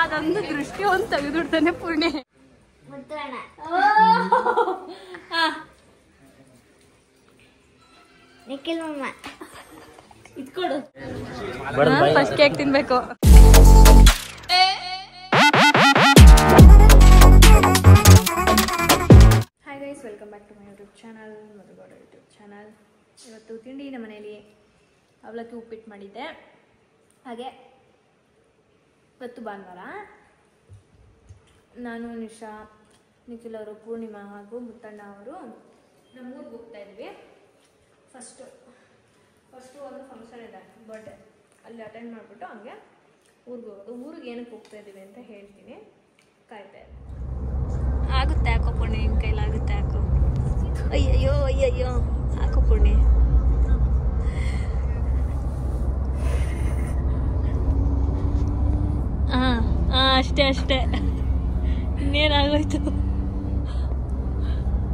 ಅದೊಂದು ದೃಷ್ಟಿ ಒಂದು ತೆಗೆದುಡ್ತಾನೆ ಪುಣ್ಯ. ನಿಖಿಲ್ ಮಮ್ಮ ಇದ್ಕೊಡು. ಫಸ್ಟ್ ಕೇಕ್ ತಿನ್ಬೇಕು. Hi guys, welcome back to my YouTube channel, Madhu Gowda YouTube channel. ಇವತ್ತು ತಿಂಡಿ ನಮ್ಮ ಮನೇಲಿ ಅವಲಕ್ಕಿ ಉಪ್ಪಿಟ್ಟು ಮಾಡಿದ್ದೆ. ಹಾಗೆ ಇವತ್ತು ಭಾನುವಾರ. ನಾನು, ನಿಶಾ, ನಿಖಿಲ್ ಅವರು, ಪೂರ್ಣಿಮಾ ಹಾಗೂ ಮುತ್ತಣ್ಣ ಅವರು ನಮ್ಮೂರಿಗೆ ಹೋಗ್ತಾ ಇದ್ವಿ. ಫಸ್ಟು ಒಂದು ಫಂಕ್ಷನ್ ಇದೆ, ಬರ್ಡೇ, ಅಲ್ಲಿ ಅಟೆಂಡ್ ಮಾಡಿಬಿಟ್ಟು ಹಂಗೆ ಊರಿಗೆ ಹೋಗೋದು. ಊರಿಗೆ ಏನಕ್ಕೆ ಹೋಗ್ತಾ ಇದ್ದೀವಿ ಅಂತ ಹೇಳ್ತೀನಿ, ಕಾಯ್ತಾ ಇದೆ. ಆಗುತ್ತೆ ಹಾಕೋ ಪುಣ್ಯ, ನಿಮ್ಮ ಕೈಲಾಗುತ್ತೆ ಹಾಕೋ. ಅಯ್ಯಯ್ಯೋ ಅಯ್ಯಯ್ಯೋ ಹಾಕೋ ಪುಣ್ಯ. ಹಾಂ ಅಷ್ಟೇ ಅಷ್ಟೇ, ಇನ್ನೇನಾಗೋಯ್ತು.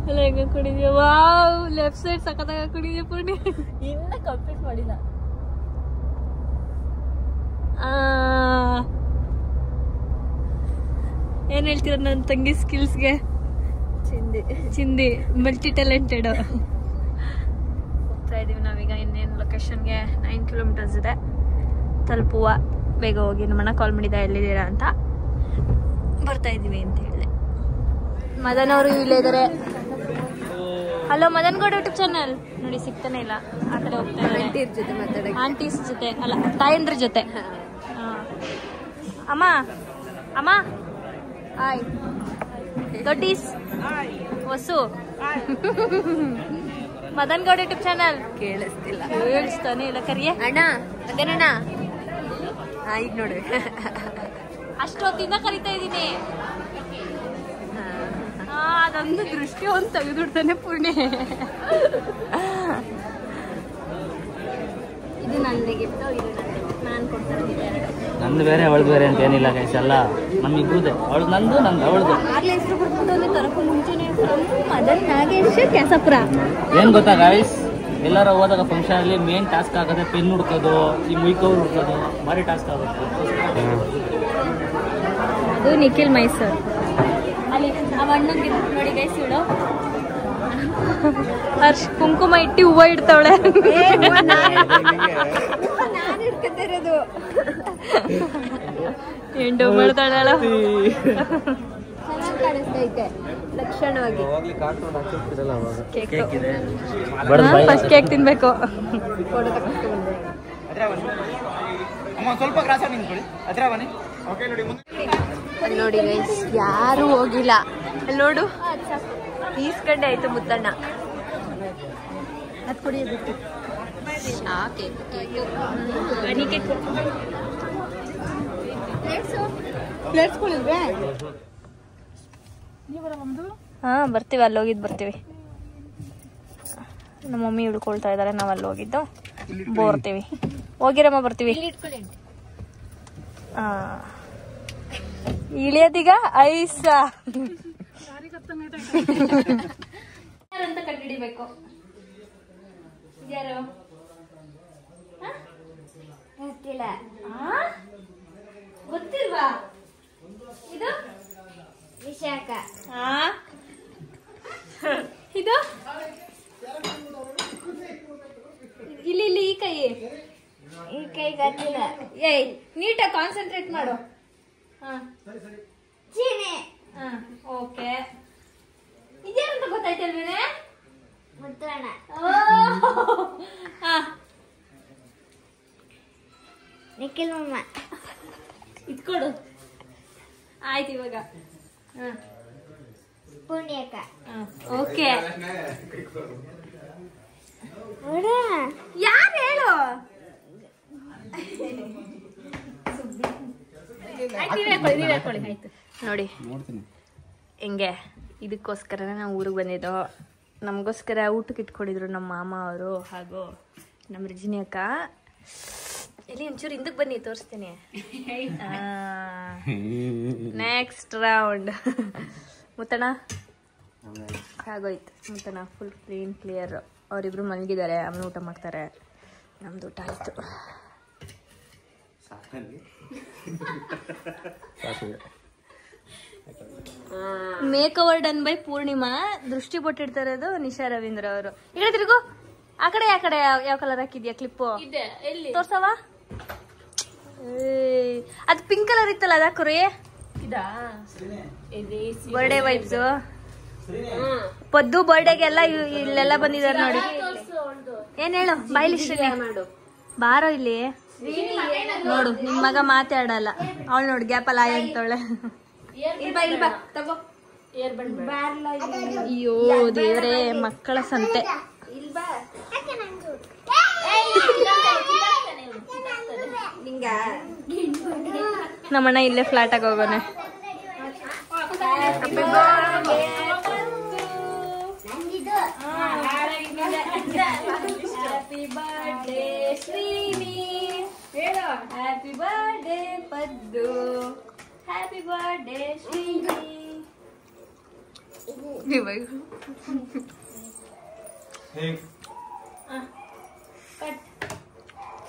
ಅಲ್ಲ ಹೆಂಗ ಕುಡಿದ್ಯಾ? ವಾವ್, ಲೆಫ್ಟ್ ಸೈಡ್ ಸಖತ್ತಾಗ ಕುಡಿದ್ಯಾ ಪುಣ್ಯ. ಇನ್ನ ಕಂಪ್ಲೀಟ್ ಮಾಡಿಲ್ಲ. ಏನ್ ಹೇಳ್ತೀರ ನನ್ನ ತಂಗಿ ಸ್ಕಿಲ್ಸ್ಗೆ? ಚಿಂದಿ ಮಲ್ಟಿ ಟ್ಯಾಲೆಂಟೆಡ್. ಹೋಗ್ತಾ ಇದೀವಿ ನಾವೀಗ. ಇನ್ನೇನು ಲೊಕೇಶನ್ಗೆ 9 ಕಿಲೋಮೀಟರ್ಸ್ ಇದೆ, ತಲುಪುವ. ಬೇಗ ಹೋಗಿ ನಮ್ಮಣ್ಣ ಕಾಲ್ ಮಾಡಿದ ಎಲ್ಲಿದ್ದೀರಾ ಅಂತ. ಬರ್ತಾ ಇದೀವಿ ಅಂತ ಹೇಳಿದೆ. ಮದನ್ ಅವರು ಇಲ್ಲೇ ಇದ್ದಾರೆ. Hello Madan Gowda YouTube channel. ನೋಡಿ ಸಿಗ್ತಾನೆ ಇಲ್ಲ, ಆ ಕಡೆ ಹೋಗ್ತಾ ಇದ್ದಾರೆ ಆಂಟೀಸ್ ಜೊತೆ, ಅಲ್ಲ ತಾಯಂದ್ರ ಜೊತೆ. ಅಮ್ಮ ಅಮ್ಮ ಆಯ್ ದೊಡ್ಡೀಸ್ ಹೊಸು. Madan Gowda YouTube channel. ಕೇಳಿಸ್ತಾನೆ ಇಲ್ಲ. ಕರಿಯ ಅಣ್ಣ, ಅದೇನಣ್ಣ. ಈಗ ನೋಡಿ, ಅಷ್ಟೊತ್ತಿಂದ ಕರಿತಾ ಇದ್ದೀನಿ. ಅದೊಂದು ದೃಷ್ಟಿ ಒಂದು ತೆಗೆದುಡ್ತಾನೆ ಪುಣ್ಯ. ಇದು ನಂದು ಗಿಫ್ಟು, ಇದು ನಾನು ಕೊಡ್ತೀನಿ. ನಂದು ಬೇರೆ ಅವಳದು ಬೇರೆ ಅಂತ ಏನಿಲ್ಲ ಗೈಸ್, ಎಲ್ಲ ನಮ್ಮಿಬ್ಬರದೇ. ಅವಳು ನಂದು, ನಂದು ಅವಳದು. ಆಗ್ಲೇ ಹೆಸರು ಕೊಡ್ಬೋದು ತರಕು ಮುಂಚೆನೆ. ಮದನ್ ನಾಗೇಶ್ ಕೆಸಪುರ. ಏನ್ ಗೊತ್ತಾ ಗೈಸ್, ಎಲ್ಲಾರ ಹೋದಾಗ ಫಂಕ್ಷನ್ ಅಲ್ಲಿ ಮೇನ್ ಟಾಸ್ಕ್ ಆಗುತ್ತೆ ಪೆನ್ ಹುಡ್ಕೋದು, ಈ ಮುಯ್ಕವ್ರು ಹುಡ್ಕೋದು, ಭಾರಿ ಟಾಸ್ಕ್ ಆಗುತ್ತೆ. ಅದು ನಿಖಿಲ್ ಮೈಸೂರು. ಅಲ್ಲಿ ಆ ಅಣ್ಣಂಗೆ ನೋಡಿ ಗೈಸ್, ಇವಳು ಹರ್ಷ್ ಕುಂಕುಮ ಇಟ್ಟು ಹೂವು ಇಡ್ತಾವಳೆ. ಎಂಡು ಮಾಡ್ತಾಳ ಲಕ್ಷಣವಾಗಿ. ಫಸ್ಟ್ ಕೇಕ್ ತಿನ್ಬೇಕು. ನೋಡಿ ಗೈಸ್, ಯಾರು ಹೋಗಿಲ್ಲ. ಅಲ್ಲಿ ನೋಡು, ಈಸ್ಕಂಡೆ ಆಯ್ತು ಮುತ್ತಣ್ಣ. ಅದು ಕುಡಿಯಬೇಕು. ಹಾ ಬರ್ತೀವಿ, ಅಲ್ಲಿ ಹೋಗಿದ್ದು ಬರ್ತೀವಿ. ನಮ್ಮ ಮಮ್ಮಿ ಹಿಡ್ಕೊಳ್ತಾ ಇದಾರೆ, ನಾವ್ ಅಲ್ಲಿ ಹೋಗಿದ್ದು ಬರ್ತೀವಿ. ಹೋಗಿರಮ್ಮ ಬರ್ತೀವಿ. ಇಳಿಯೋದೀಗ ಐಸ ಯಾರಂತ ಕಂಡುಹಿಡಿಬೇಕು. ಯಾರು ಗೊತ್ತಿಲ್ಲ. ಗೊತ್ತಿಲ್ವಾ? ಇದು ವಿಶಾಖ. ಇದು ಇಲ್ಲಿ ಇಲ್ಲಿ ಈ ಕೈ ಗೊತ್ತಿಲ್ಲ. ಏಯ್ ನೀಟಾಗಿ ಕಾನ್ಸಂಟ್ರೇಟ್ ಮಾಡು. ಚೀನಿ. ಓಕೆ. ಇದೇನಂತ ಗೊತ್ತಾಯ್ತಲ್ವೇನೆ? ಮುತ್ತಣ್ಣ. ನಿಖಿಲ್ ಮಮ್ಮ ಇದ್ಕೊಡು. ಆಯ್ತು ಇವಾಗ. ಪುಣ್ಯಕ. ಓಕೆ. ಯಾರು ಹೇಳು? ನೋಡಿ ಹಿಂಗೆ ಇದಕ್ಕೋಸ್ಕರನೇ ನಾವು ಊರಿಗೆ ಬಂದಿದ್ದೋ. ನಮಗೋಸ್ಕರ ಊಟಕ್ಕೆ ಇಟ್ಕೊಂಡಿದ್ರು ನಮ್ಮ ಮಾಮ ಅವರು ಹಾಗೂ ನಮ್ಮ ರಜಿನಿ ಅಕ್ಕ. ಇಲ್ಲಿ ಒಂಚೂರು ಹಿಂದಕ್ಕೆ ಬನ್ನಿ, ತೋರಿಸ್ತೀನಿ. ನೆಕ್ಸ್ಟ್ ರೌಂಡ್ ಮುತ್ತಣ್ಣ ಆಗೋಯ್ತು. Muttanna full clear. ಅವರಿಬ್ರು ಮಲಗಿದ್ದಾರೆ, ಆಮೇಲೆ ಊಟ ಮಾಡ್ತಾರೆ. ನಮ್ದು ಊಟ ಆಯಿತು. Make over done by Purnima. ದೃಷ್ಟಿ ಕೊಟ್ಟಿರ್ತಾರದು ನಿಶಾ ರವೀಂದ್ರ ಅವರು. ಈಗ ತಿರುಗು ಆ ಕಡೆ. ಯಾವ ಕಲರ್ ಹಾಕಿದ್ಯಾ ಕ್ಲಿಪ್ಪು? ತೋರ್ಸವ. ಅದು ಪಿಂಕ್ ಕಲರ್ ಇತ್ತಲ್ಲ, ಅದು ಹಾಕೋರಿ. Birthday vibes. ಪದ್ದು ಬರ್ಡೇಗೆಲ್ಲ ಇಲ್ಲೆಲ್ಲ ಬಂದಿದ್ದಾರೆ ನೋಡಿ. ಏನ್ ಹೇಳು ಬಾಯ್ಲಿ ಬಾರೋ ಇಲ್ಲಿ ನೋಡು. ನಿಮ್ ಮಗ ಮಾತಾಡಲ್ಲ. ಅವಳು ನೋಡಿ ಗ್ಯಾಪಲ್ಲ ಆಯ್ ಅಂತವಳೆ. ಅಯ್ಯೋ ದೇವ್ರೇ, ಮಕ್ಕಳ ಸಂತೆ. ನಮ್ಮಣ್ಣ ಇಲ್ಲೇ ಫ್ಲಾಟ್ ಆಗಿ ಹೋಗೋಣ. Happy birthday Shreeni. Happy birthday Paddu. Happy birthday Shreeni.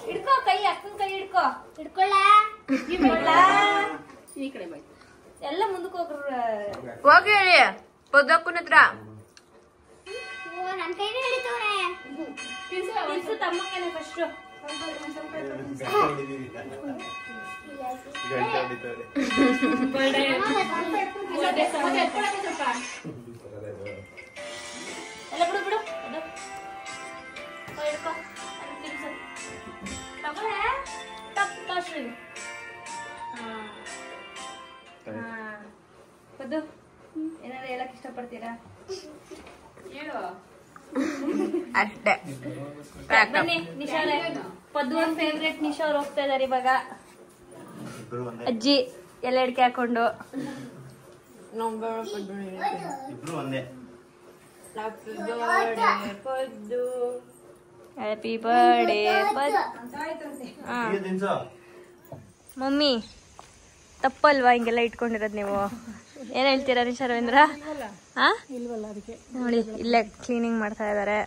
ಹಿಡ್ಕೋ ಕೈ, ಅಕ್ಕನ ಕೈ ಹಿಡ್ಕೋ. ಹಿಡ್ಕೊಳ್ಳ ಈ ಕಡೆ ಬೈ. ಎಲ್ಲ ಮುಂದಕ್ಕೆ ಹೋಗಿ ಹೇಳಿ ಪದ್ದಕ್ಕನ ಹತ್ರ. ನನ್ ಕೈನೇ ಹಿಡಿತವ್ರೆ. ತಮ್ಮಂಗನೆ ಫಸ್ಟ್. ಎಲ್ಲ ಬಿಡು ಬಿಡು. ಪದ್ದು ಏನಾದ್ರು ಹೇಳಕ್ ಇಷ್ಟಪಡ್ತೀರಾ? ಹೇಳು. ಅಷ್ಟೇ. ಬನ್ನಿ ನಿಶಾ. ಪದ್ದು ಒಂದು ಫೇವ್ರೇಟ್. ನಿಶಾ ಅವ್ರು ಹೋಗ್ತಾ ಇದಾರೆ ಇವಾಗ. ಅಜ್ಜಿ ಎಲ್ಲ ಅಡಿಕೆ ಹಾಕೊಂಡು. Happy birthday mummy. ತಪ್ಪಲ್ವಾ ಹಿಂಗೆಲ್ಲ ಇಟ್ಕೊಂಡಿರೋದು ನೀವು? ಏನ್ ಹೇಳ್ತೀರಾ ನಿಶಾ ರವೀಂದ್ರ? ನೋಡಿ ಇಲ್ಲೇ ಕ್ಲೀನಿಂಗ್ ಮಾಡ್ತಾ ಇದಾರೆ.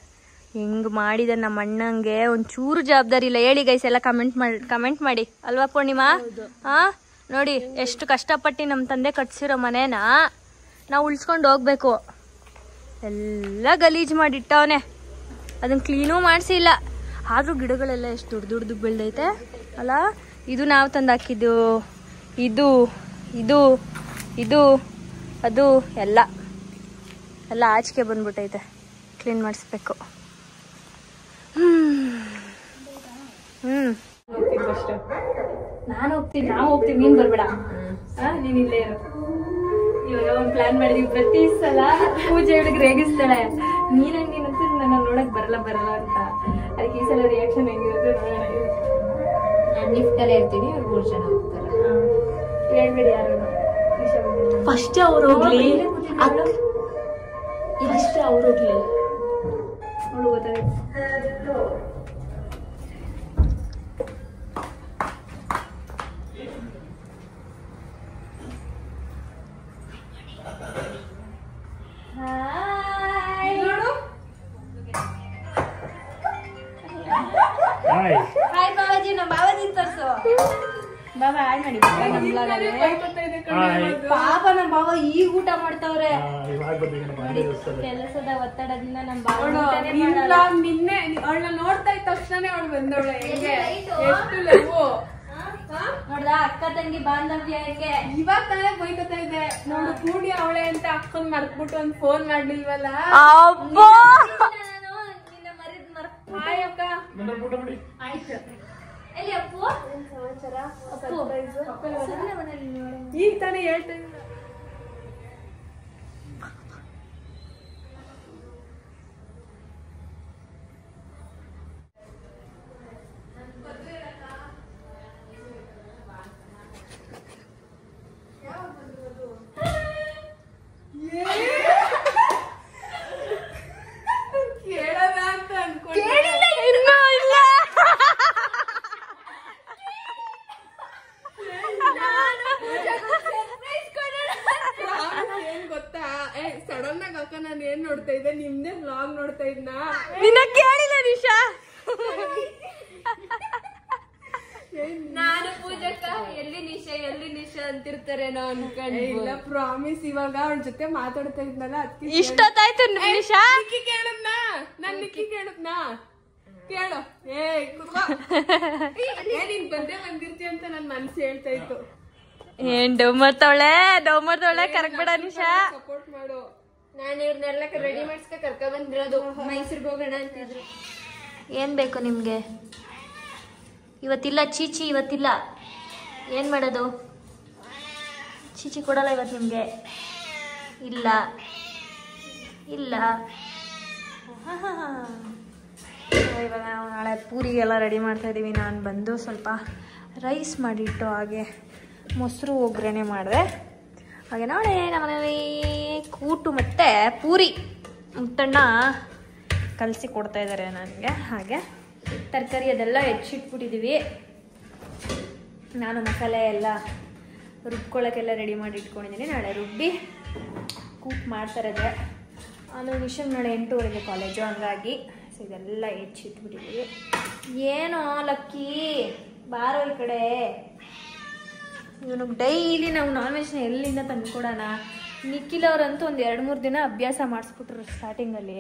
ಹೆಂಗ್ ಮಾಡಿದ ನಮ್ಮ ಅಣ್ಣಂಗೆ ಒಂಚೂರು ಜವಾಬ್ದಾರಿ ಇಲ್ಲ. ಹೇಳಿ ಗೈಸ್, ಎಲ್ಲ ಕಮೆಂಟ್ ಮಾಡಿ ಅಲ್ವಾ ಪೂರ್ಣಿಮಾ? ನೋಡಿ ಎಷ್ಟು ಕಷ್ಟಪಟ್ಟು ನಮ್ಮ ತಂದೆ ಕಟ್ಸಿರೋ ಮನೇನ ನಾವು ಉಳಿಸ್ಕೊಂಡು ಹೋಗ್ಬೇಕು. ಎಲ್ಲ ಗಲೀಜ್ ಮಾಡಿಟ್ಟವನೆ, ಅದನ್ನ ಕ್ಲೀನೂ ಮಾಡಿಸಿಲ್ಲ. ಆದ್ರೂ ಗಿಡಗಳೆಲ್ಲ ಎಷ್ಟು ದೊಡ್ಡ ಬೆಳ್ದೈತೆ ಅಲ್ಲ. ಇದು ನಾವು ತಂದು ಹಾಕಿದ್ದು. ಇದು ಇದು ಇದು ಅದು ಎಲ್ಲ ಆಚೆಗೆ ಬಂದ್ಬಿಟ್ಟೈತೆ. ಕ್ಲೀನ್ ಮಾಡಿಸ್ಬೇಕು. ನಾನು ಹೋಗ್ತೀನಿ, ನಾವು ಹೋಗ್ತೀವಿ, ನೀನ್ ಬರ್ಬೇಡ. ನೀನ್ ಇಲ್ಲೇ ಇರು. ಇವಾಗ ಒಂದ್ ಪ್ಲಾನ್ ಮಾಡಿದೀವಿ. ಪ್ರತಿ ಸಲ ಪೂಜೆ ಒಳಗೆ ರೇಗಿಸ್ತಾಳೆ, ನೀನಂತ ನನ್ನ ನೋಡಕ್ ಬರಲ್ಲ ಅಂತ. ಅದಕ್ಕೆ ಈ ಸಲ ರಿಯಾಕ್ಷನ್ ಹೆಂಗಿರುತ್ತೆ ನೋಡೋಣ. ನಾನು ಲಿಫ್ಟಲ್ಲೇ ಇರ್ತೀನಿ, ಅವ್ರು 3 ಜನ ಹೋಗ್ತಾರೆ. ಹೇಳ್ಬೇಡಿ ಯಾರು. ಫಸ್ಟ್ ಅವ್ರು ಹೋಗ್ಲಿ, ಫಸ್ಟ್ ಅವ್ರು ಹೋಗ್ಲಿ. ನೋಡು ಗೊತ್ತಾಗುತ್ತೆ. ಹಾಯ್ ಬಾಬಾಜಿ. ನಮ್ಮ ಬಾಬಾಜಿ ತೋರ್ಸು. ಬಾಬಾ ಹಾಯ್ ಮಾಡಿ. ಪಾಪ ನಮ್ಮ ಬಾಬಾ ಈಗ ಊಟ ಮಾಡ್ತಾವ್ರೆ. ಕೆಲಸದ ಒತ್ತಡದಿಂದ ನಮ್ಮ ಬಾಬಾ ನಿನ್ನೆ ಅವಳನ್ನ ನೋಡ್ತಾ ಇದ್ದ ತಕ್ಷಣ ಅವಳು ಬಂದವಳೆ. ಎಷ್ಟು ಲವ್ ನೋಡ್ದ ಅಕ್ಕ ತಂಗಿ ಬಾಂಧವ್ಯ ಹೆಂಗೆ. ಇವಾಗ ತಾನೇ ಬೈಕೋತಾ ಇದೆ ನೋಡು. ಕೂಡಿ ಅವಳೆ ಅಂತ ಅಕ್ಕನ್ ಮರ್ತ್ಬಿಟ್ಟು ಒಂದು ಫೋನ್ ಮಾಡ್ಲಿಲ್ವಲ್ಲ. ನಿನ್ನ ಮರಿದ್ ಹಾಯ್ ಅಕ್ಕ. ಆಯ್ತು. ಎಲ್ಲಿ ಅಪ್ಪು? ಈಗ ತಾನೇ ಹೇಳ್ತಾ ಇದ್ದ. ಕೇಳೋದ ಅಂತ ಅನ್ಕೊಂಡು ಸಡನ್ ಆಗಿ ಅಕ್ಕ ನಾನು ಏನ್ ನೋಡ್ತಾ ಇದ್ದೆ ನಿಮ್ದೇ ವ್ಲಾಗ್ ನೋಡ್ತಾ ಇದ್ನ. ನಿನ್ನ ಕೇಳಿಲ್ಲ ನಿಶಾ. ನಾನು ಪೂಜಕ್ಕ ಎಲ್ಲಿ ನಿಶಾ ಅಂತಿರ್ತಾರೇನೋ ಅನ್ಕೊಂಡು. ಇಲ್ಲ ಪ್ರಾಮಿಸ್ ಇವಾಗ ಅವಳ ಜೊತೆ ಮಾತಾಡ್ತಾ ಇದ್ನಲ್ಲ ಅದಕ್ಕೆ ಇಷ್ಟೊತ್ತಾಯ್ತು ನಿಶಾ. ನಿಕ್ಕಿ ಕೇಳದ್ನಾ ನಾನ್ ನಿಕ್ಕಿ ಕೇಳದ್ನಾ ಕೇಳು. ನೀನ್ ಬಂದಿರ್ತೀಯ ಅಂತ ನನ್ ಮನ್ಸು ಹೇಳ್ತಾ ಇತ್ತು. ಏನ್ ಡವ್ ಮಾಡ್ತಾವಳೆ ಕರೆಕ್ಟ್ ಬೇಡ ನಿಶಾ. ಸಪೋರ್ಟ್ ಮಾಡು. ನಾನು ಇವ್ರನ್ನೆಲ್ಲ ರೆಡಿ ಮಾಡ್ಸ್ಕ ಕರ್ಕ ಬಂದಿರೋದು ಮೈಸೂರ್ಗೆ ಹೋಗೋಣ ಅಂತಿದ್ರು. ಏನ್ ಬೇಕು ನಿಮ್ಗೆ? ಇವತ್ತಿಲ್ಲ ಚೀಚಿ, ಇವತ್ತಿಲ್ಲ. ಏನ್ ಮಾಡೋದು? ಚೀಚಿ ಕೊಡಲ್ಲ ಇವತ್ತು ನಿಮ್ಗೆ. ಇಲ್ಲ ಇವಾಗ ನಾವು ನಾಳೆ ಪೂರಿಗೆಲ್ಲ ರೆಡಿ ಮಾಡ್ತಾ ಇದೀವಿ. ನಾನು ಬಂದು ಸ್ವಲ್ಪ ರೈಸ್ ಮಾಡಿಟ್ಟು ಹಾಗೆ ಮೊಸರು ಒಗ್ಗರಣೆ ಮಾಡಿದೆ. ಹಾಗೆ ನಾಳೆ ನಮ್ಮನೇಲಿ ಕೂಟು ಮತ್ತು ಪೂರಿ ಮುತ್ತಣ್ಣ ಕಲಸಿ ಕೊಡ್ತಾ ಇದ್ದಾರೆ ನನಗೆ. ಹಾಗೆ ತರಕಾರಿ ಅದೆಲ್ಲ ಹೆಚ್ಚಿಟ್ಬಿಟ್ಟಿದ್ದೀವಿ. ನಾನು ಮಸಾಲೆ ಎಲ್ಲ ರುಬ್ಕೊಳ್ಳೋಕ್ಕೆಲ್ಲ ರೆಡಿ ಮಾಡಿ ಇಟ್ಕೊಂಡಿದ್ದೀನಿ. ನಾಳೆ ರುಬ್ಬಿ ಕೂಟ್ ಮಾಡ್ತಾರದೆ. ಆಮೇಲೆ ನಿಶಮ್ ನಾಳೆ 8:30 ಕಾಲೇಜು, ಹಂಗಾಗಿ ಸೊ ಇದೆಲ್ಲ ಹೆಚ್ಚಿಟ್ಬಿಟ್ಟಿದ್ದೀವಿ. ಏನೋ ಲಕ್ಕಿ ಬಾರೋ ಈ ಕಡೆ. ಇವನಿಗೆ ಡೈಲಿ ನಾವು ನಾನ್ ವೆಜ್ನ ಎಲ್ಲಿಂದ ತಂದುಕೊಡೋಣ. ನಿಖಿಲ್ ಅವರಂತೂ ಒಂದು 2-3 ದಿನ ಅಭ್ಯಾಸ ಮಾಡಿಸ್ಬಿಟ್ರು ಸ್ಟಾರ್ಟಿಂಗಲ್ಲಿ.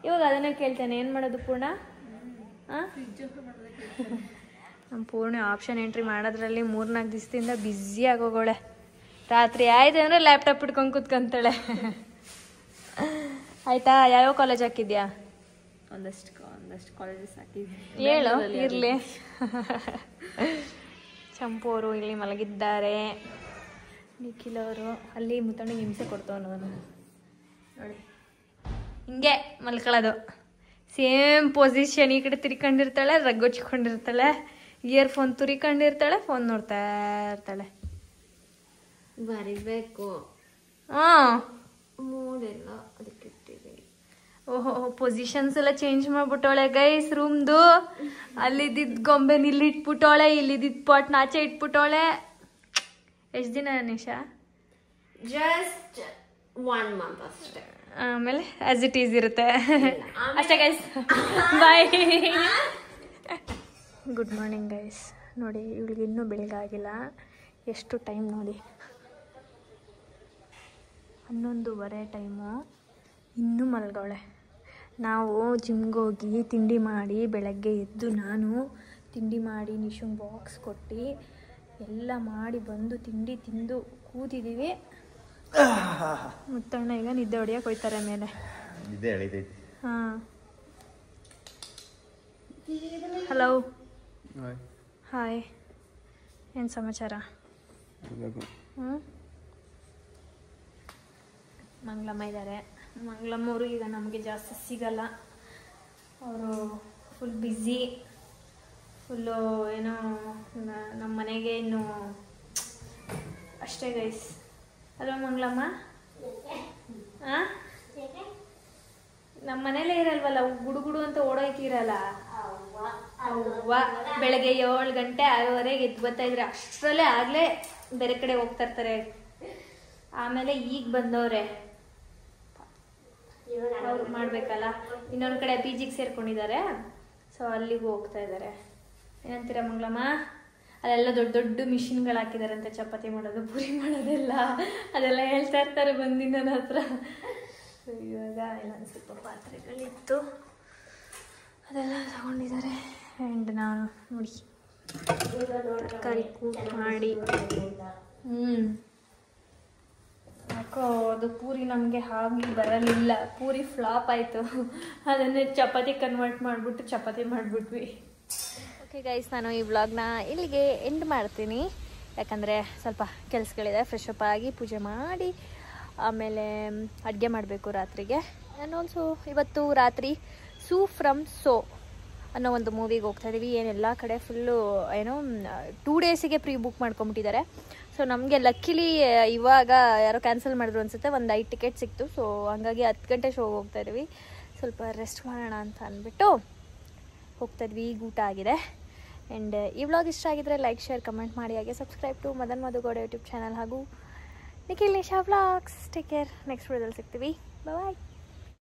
ಇವಾಗ ಅದನ್ನೇ ಕೇಳ್ತೇನೆ, ಏನು ಮಾಡೋದು ಪೂರ್ಣ? ನಮ್ಮ ಪೂರ್ಣ ಆಪ್ಷನ್ ಎಂಟ್ರಿ ಮಾಡೋದ್ರಲ್ಲಿ 3-4 ದಿವಸದಿಂದ ಬ್ಯುಸಿ ಆಗೋಗೋಳೆ. ರಾತ್ರಿ ಆಯ್ತು ಅಂದರೆ ಲ್ಯಾಪ್ಟಾಪ್ ಇಟ್ಕೊಂಡು ಕೂತ್ಕೊಂತಾಳೆ. ಆಯ್ತಾ? ಯಾವ್ಯಾವ ಕಾಲೇಜ್ ಹಾಕಿದ್ಯಾ? ಒಂದಷ್ಟು ಕಾಲೇಜಸ್ ಹಾಕಿದ್ವಿ. ಹೇಳು ಇರಲಿ. ಚಂಪು ಅವರು ಇಲ್ಲಿ ಮಲಗಿದ್ದಾರೆ. ನಿಖಿಲ್ ಅವರು ಅಲ್ಲಿ ಮುತ್ತಣ್ಣಿಗೆ ಹಿಂಸೆ ಕೊಡ್ತವನು ನೋಡಿ. ಹಿಂಗೆ ಮಲ್ಕೊಳ್ಳೋದು. Same position. ಈ ಕಡೆ ತಿರ್ಕೊಂಡಿರ್ತಾಳೆ, ರಗ್ಗೊಚ್ಕೊಂಡಿರ್ತಾಳೆ, ಇಯರ್ಫೋನ್ ತುರಿಕೊಂಡಿರ್ತಾಳೆ, ಫೋನ್ ನೋಡ್ತಾ ಇರ್ತಾಳೆ. ಬರಿಬೇಕು ಹಾಂ, ಮೂಡೆಲ್ಲ ಅದಕ್ಕೆ ಇಟ್ಟಿದ್ದೀನಿ. ಓಹೋ, ಪೊಸಿಷನ್ಸ್ ಎಲ್ಲ ಚೇಂಜ್ ಮಾಡ್ಬಿಟ್ಟವಳೆ ಗೈಸ್ ರೂಮ್ದು. ಅಲ್ಲಿದ್ದಿದ್ದ ಗೊಂಬೆನ ಇಲ್ಲಿ ಇಟ್ಬಿಟ್ಟವಳೆ, ಇಲ್ಲಿದ್ದಿದ್ದ ಪಾಟ್ ನಾಚೆ ಇಟ್ಬಿಟ್ಟವಳೆ. ಎಷ್ಟು ದಿನ ನಿಶಾ? ಜಸ್ಟ್ 1 ಮಂತ್ ಅಷ್ಟೇ. ಆಮೇಲೆ ಆಸ್ ಇಟ್ ಈಸ್ ಇರುತ್ತೆ ಅಷ್ಟೇ guys. Bye. Good morning guys. ನೋಡಿ ಇವಳಿಗೆ ಇನ್ನೂ ಬೆಳಗಾಗಿಲ್ಲ. ಎಷ್ಟು ಟೈಮ್ ನೋಡಿ, 11:30 ಟೈಮು. ಇನ್ನೂ ಮಲ್ಗವಳೆ. ನಾವು ಜಿಮ್ಗೆ ಹೋಗಿ ತಿಂಡಿ ಮಾಡಿ ಬೆಳಗ್ಗೆ ಎದ್ದು ನಾನು ತಿಂಡಿ ಮಾಡಿ ನಿಶುಂಗ್ ಬಾಕ್ಸ್ ಕೊಟ್ಟು ಎಲ್ಲ ಮಾಡಿ ಬಂದು ತಿಂಡಿ ತಿಂದು ಕೂತಿದ್ದೀವಿ. ಮುತ್ತಣ್ಣ ಈಗ ನಿದ್ದೆ ಹೊಡಿಯಕ್ಕೆ ಹೋಯ್ತಾರೆ ಮೇಲೆ. ಹಾಂ, ಹಲೋ, ಹಾಯ್, ಏನು ಸಮಾಚಾರ? ಮಂಗಳಮ್ಮ ಇದ್ದಾರೆ. ಮಂಗಳಮ್ಮವರು ಈಗ ನಮಗೆ ಜಾಸ್ತಿ ಸಿಗಲ್ಲ. ಅವರು ಫುಲ್ ಬ್ಯುಸಿ, ಫುಲ್ಲು ಏನೋ ನಮ್ಮ ಮನೆಗೆ ಇನ್ನು ಅಷ್ಟೇ ಗೈಸ್. ಅಲ್ವಾ ಮಂಗಳಮ್ಮ? ಹಾಂ, ನಮ್ಮ ಮನೇಲೇ ಇರಲ್ವಲ್ಲ, ಗುಡುಗುಡು ಅಂತ ಓಡೋಯ್ತಿರಲ್ಲ. ಅವ್ವ ಬೆಳಗ್ಗೆ 7 ಗಂಟೆ 6:30 ಎದ್ದು ಬರ್ತಾ ಇದ್ರೆ ಅಷ್ಟರಲ್ಲೇ ಆಗಲೇ ಬೇರೆ ಕಡೆ ಹೋಗ್ತಾ ಇರ್ತಾರೆ. ಆಮೇಲೆ ಈಗ ಬಂದವ್ರೆ, ಅವ್ರು ಮಾಡಬೇಕಲ್ಲ. ಇನ್ನೊಂದು ಕಡೆ PGಗೆ ಸೇರ್ಕೊಂಡಿದ್ದಾರೆ, ಸೊ ಅಲ್ಲಿಗೂ ಹೋಗ್ತಾ ಇದ್ದಾರೆ. ಏನಂತೀರ ಮಂಗಳಮ್ಮ? ಅಲ್ಲೆಲ್ಲ ದೊಡ್ಡ ದೊಡ್ಡ ಮಿಷಿನ್ಗಳು ಹಾಕಿದಾರಂತೆ, ಚಪಾತಿ ಮಾಡೋದು, ಪೂರಿ ಮಾಡೋದೆಲ್ಲ. ಅದೆಲ್ಲ ಹೇಳ್ತಾ ಇರ್ತಾರೆ ಬಂದು ನನ್ನ ಹತ್ರ. ಇವಾಗ ಇನ್ನೊಂದು ಸ್ವಲ್ಪ ಪಾತ್ರೆಗಳಿತ್ತು, ಅದೆಲ್ಲ ತಗೊಂಡಿದ್ದಾರೆ. ಆ್ಯಂಡ್ ನಾನು ನೋಡಿ ತರಕಾರಿ ಕೂಟ್ ಮಾಡಿ ಯಾಕೋ ಅದು ಪೂರಿ ನಮಗೆ ಹಾಗೆ ಬರಲಿಲ್ಲ. ಪೂರಿ ಫ್ಲಾಪ್ ಆಯಿತು. ಅದನ್ನೇ ಚಪಾತಿ ಕನ್ವರ್ಟ್ ಮಾಡಿಬಿಟ್ಟು ಚಪಾತಿ ಮಾಡಿಬಿಟ್ವಿ. ಓಕೆ ಗೈಸ್, ನಾನು ಈ ವ್ಲಾಗ್ನ ಇಲ್ಲಿಗೆ ಎಂಡ್ ಮಾಡ್ತೀನಿ. ಯಾಕಂದರೆ ಸ್ವಲ್ಪ ಕೆಲಸಗಳಿದೆ. ಫ್ರೆಶ್ ಅಪ್ ಆಗಿ ಪೂಜೆ ಮಾಡಿ ಆಮೇಲೆ ಅಡುಗೆ ಮಾಡಬೇಕು ರಾತ್ರಿಗೆ. ಆ್ಯಂಡ್ ಆಲ್ಸೋ ಇವತ್ತು ರಾತ್ರಿ ಸೂ ಫ್ರಮ್ ಸೋ ಅನ್ನೋ ಒಂದು ಮೂವಿಗೆ ಹೋಗ್ತಾ ಇದ್ದೀವಿ. ಏನೆಲ್ಲ ಕಡೆ ಫುಲ್ಲು ಏನೋ 2 ಡೇಸಿಗೆ ಪ್ರೀ ಬುಕ್ ಮಾಡ್ಕೊಂಬಿಟ್ಟಿದ್ದಾರೆ. ಸೊ ನಮಗೆ ಲಕ್ಕಿಲಿ ಇವಾಗ ಯಾರೋ ಕ್ಯಾನ್ಸಲ್ ಮಾಡಿದ್ರು ಅನಿಸುತ್ತೆ. ಒಂದು 5 ಟಿಕೆಟ್ ಸಿಕ್ತು. ಸೊ ಹಂಗಾಗಿ 10 ಗಂಟೆ ಶೋಗೆ ಹೋಗ್ತಾ ಇದ್ದೀವಿ. ಸ್ವಲ್ಪ ರೆಸ್ಟ್ ಮಾಡೋಣ ಅಂತ ಅಂದ್ಬಿಟ್ಟು ಹೋಗ್ತಾ ಇದ್ವಿ. ಈಗ ಊಟ ಆಗಿದೆ. ಆ್ಯಂಡ್ ಈ ವ್ಲಾಗ್ ಇಷ್ಟ ಆಗಿದ್ರೆ ಲೈಕ್, ಶೇರ್, ಕಮೆಂಟ್ ಮಾಡಿ. ಹಾಗೆ subscribe to Madan Madhu Gowda YouTube channel ಹಾಗೂ Nikhil Nisha vlogs. Take care. Next ವಿಡಿಯೋದಲ್ಲಿ ಸಿಗ್ತೀವಿ. ಬಾಯ್.